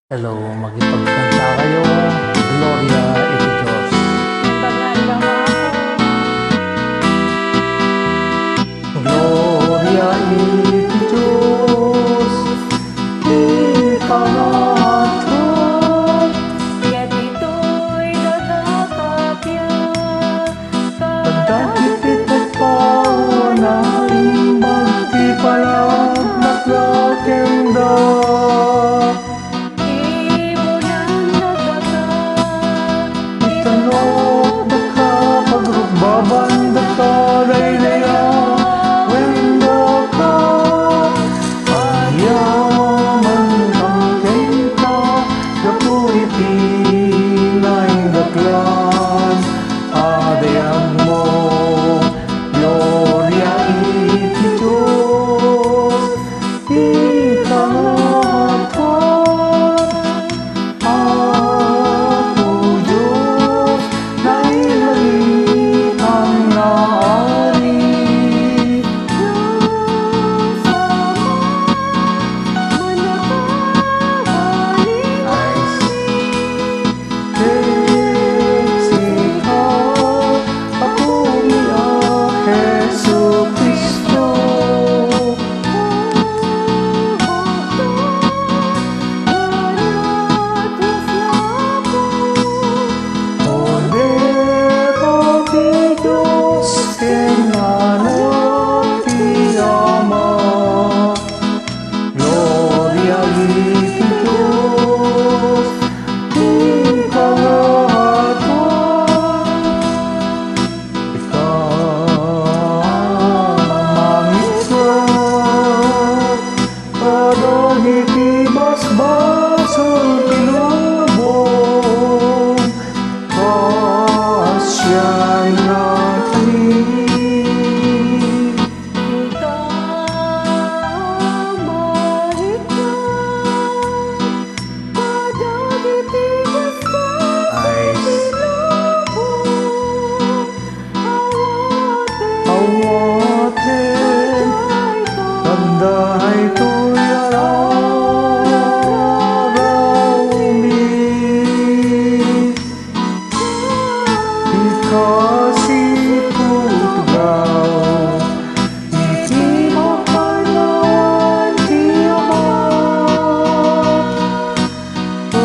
Hello, magipagkanta kayo. Gloria iti Diyos. Gloria iti Diyos, ikalatod. Ket ito'y nagkakapya. Pagdakipit at paunaing magtipalag na plakenda. Itanok na ka, pagrugbabandag ka, laylaya, wenda ka. Ayaman kang kenta, gapuiti na indaklan. Adayang mo, Gloria iti Diyos, ikalatod. Ako Diyos, nailangit ang naari. Dahay to'y araw-mi, ikasi putugaw, iti mapanawan ti Ama. O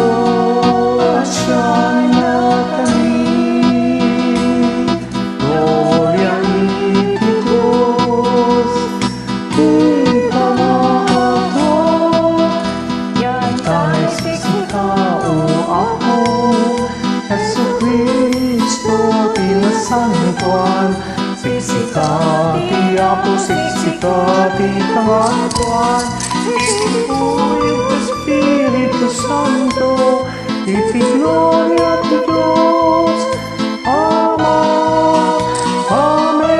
asyan na kami, Gloria iti Diyos, Santuan, sisikati ako, sisikati kangatuan. Espiritu, Espiritu Santo, iti gloria ti Diyos, Ama. Amen.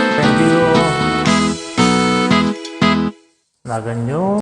Thank you. Naganyo.